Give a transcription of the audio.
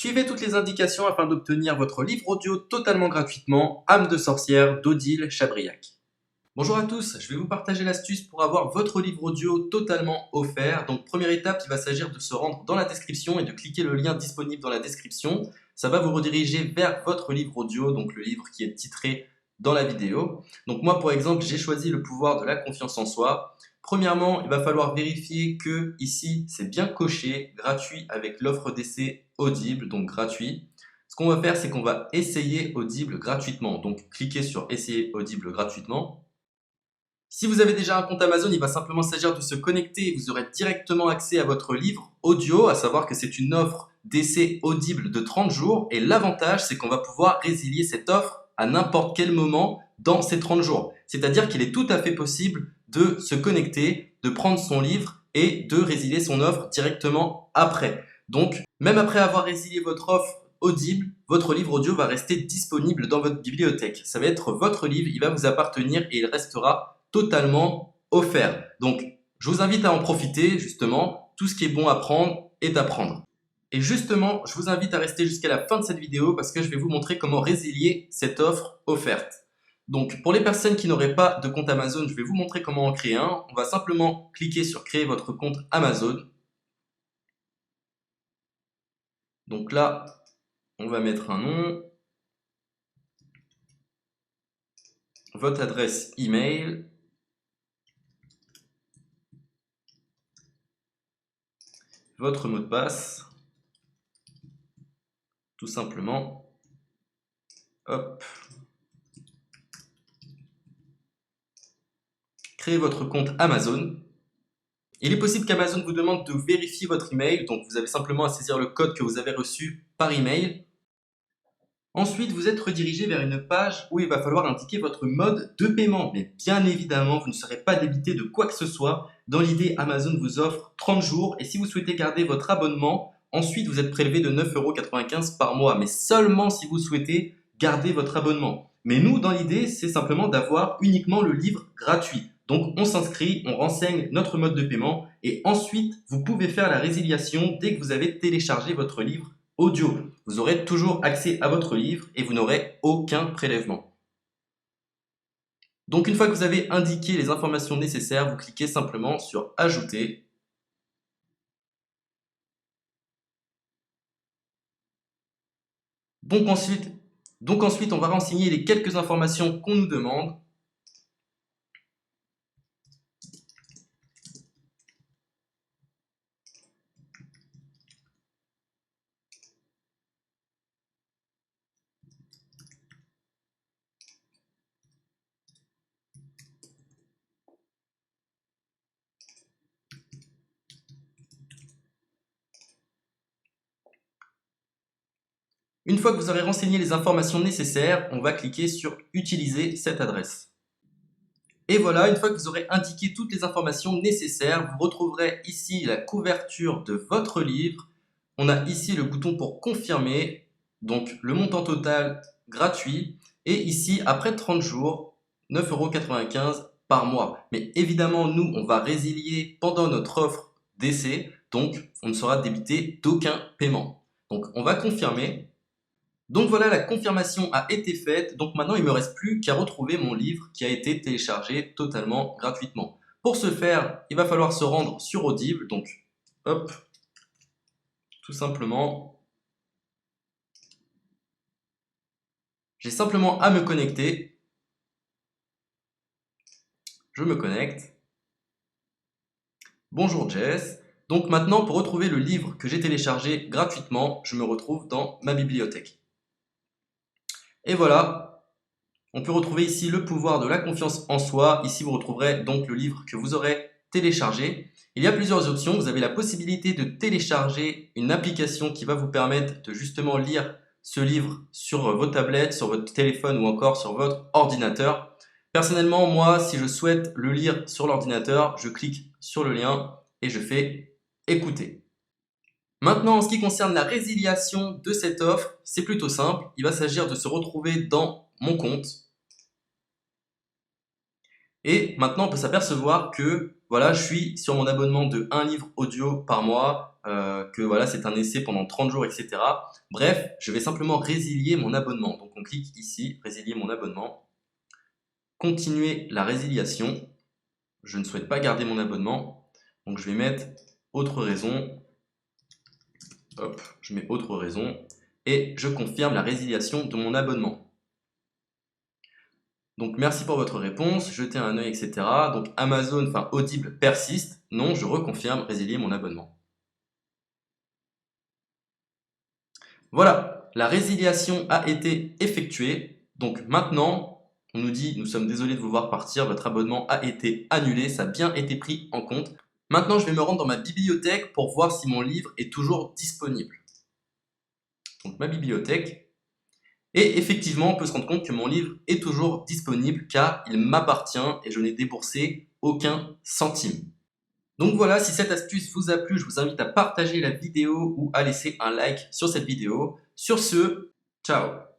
Suivez toutes les indications afin d'obtenir votre livre audio totalement gratuitement, Âme de sorcière d'Odile Chabriac. Bonjour à tous, je vais vous partager l'astuce pour avoir votre livre audio totalement offert. Donc première étape, il va s'agir de se rendre dans la description et de cliquer le lien disponible dans la description. Ça va vous rediriger vers votre livre audio, donc le livre qui est titré dans la vidéo. Donc moi par exemple, j'ai choisi le pouvoir de la confiance en soi. Premièrement, il va falloir vérifier que ici c'est bien coché, gratuit avec l'offre d'essai Audible, donc gratuit. Ce qu'on va faire, c'est qu'on va essayer Audible gratuitement. Donc cliquez sur essayer Audible gratuitement. Si vous avez déjà un compte Amazon, il va simplement s'agir de se connecter et vous aurez directement accès à votre livre audio, à savoir que c'est une offre d'essai Audible de 30 jours. Et l'avantage, c'est qu'on va pouvoir résilier cette offre à n'importe quel moment dans ces 30 jours. C'est-à-dire qu'il est tout à fait possible de se connecter, de prendre son livre et de résilier son offre directement après. Donc, même après avoir résilié votre offre Audible, votre livre audio va rester disponible dans votre bibliothèque. Ça va être votre livre, il va vous appartenir et il restera totalement offert. Donc, je vous invite à en profiter, justement. Tout ce qui est bon à prendre est à prendre. Et justement, je vous invite à rester jusqu'à la fin de cette vidéo parce que je vais vous montrer comment résilier cette offre offerte. Donc, pour les personnes qui n'auraient pas de compte Amazon, je vais vous montrer comment en créer un. On va simplement cliquer sur créer votre compte Amazon. Donc là, on va mettre un nom, votre adresse email, votre mot de passe, tout simplement. Hop. Créez votre compte Amazon. Il est possible qu'Amazon vous demande de vérifier votre email, donc vous avez simplement à saisir le code que vous avez reçu par email. Ensuite, vous êtes redirigé vers une page où il va falloir indiquer votre mode de paiement. Mais bien évidemment, vous ne serez pas débité de quoi que ce soit. Dans l'idée, Amazon vous offre 30 jours et si vous souhaitez garder votre abonnement, ensuite vous êtes prélevé de 9,95 € par mois, mais seulement si vous souhaitez garder votre abonnement. Mais nous, dans l'idée, c'est simplement d'avoir uniquement le livre gratuit. Donc on s'inscrit, on renseigne notre mode de paiement et ensuite vous pouvez faire la résiliation dès que vous avez téléchargé votre livre audio. Vous aurez toujours accès à votre livre et vous n'aurez aucun prélèvement. Donc une fois que vous avez indiqué les informations nécessaires, vous cliquez simplement sur ajouter. Donc ensuite, on va renseigner les quelques informations qu'on nous demande. Une fois que vous aurez renseigné les informations nécessaires, on va cliquer sur utiliser cette adresse. Et voilà, une fois que vous aurez indiqué toutes les informations nécessaires, vous retrouverez ici la couverture de votre livre. On a ici le bouton pour confirmer, donc le montant total gratuit. Et ici, après 30 jours, 9,95 € par mois. Mais évidemment, nous, on va résilier pendant notre offre d'essai, donc on ne sera débité d'aucun paiement. Donc on va confirmer. Donc voilà, la confirmation a été faite. Donc maintenant, il ne me reste plus qu'à retrouver mon livre qui a été téléchargé totalement gratuitement. Pour ce faire, il va falloir se rendre sur Audible. Donc, hop, tout simplement. J'ai simplement à me connecter. Je me connecte. Bonjour Jess. Donc maintenant, pour retrouver le livre que j'ai téléchargé gratuitement, je me retrouve dans ma bibliothèque. Et voilà, on peut retrouver ici le pouvoir de la confiance en soi. Ici, vous retrouverez donc le livre que vous aurez téléchargé. Il y a plusieurs options. Vous avez la possibilité de télécharger une application qui va vous permettre de justement lire ce livre sur vos tablettes, sur votre téléphone ou encore sur votre ordinateur. Personnellement, moi, si je souhaite le lire sur l'ordinateur, je clique sur le lien et je fais écouter. Maintenant, en ce qui concerne la résiliation de cette offre, c'est plutôt simple. Il va s'agir de se retrouver dans mon compte. Et maintenant, on peut s'apercevoir que voilà, je suis sur mon abonnement de 1 livre audio par mois. que voilà, c'est un essai pendant 30 jours, etc. Bref, je vais simplement résilier mon abonnement. Donc on clique ici, résilier mon abonnement. Continuer la résiliation. Je ne souhaite pas garder mon abonnement. Donc je vais mettre autre raison. Hop, je mets autre raison. Et je confirme la résiliation de mon abonnement. Donc merci pour votre réponse, jetez un œil, etc. Donc Amazon, enfin Audible persiste. Non, je reconfirme, résilier mon abonnement. Voilà, la résiliation a été effectuée. Donc maintenant, on nous dit, nous sommes désolés de vous voir partir, votre abonnement a été annulé, ça a bien été pris en compte. Maintenant, je vais me rendre dans ma bibliothèque pour voir si mon livre est toujours disponible. Donc ma bibliothèque. Et effectivement, on peut se rendre compte que mon livre est toujours disponible car il m'appartient et je n'ai déboursé aucun centime. Donc voilà, si cette astuce vous a plu, je vous invite à partager la vidéo ou à laisser un like sur cette vidéo. Sur ce, ciao!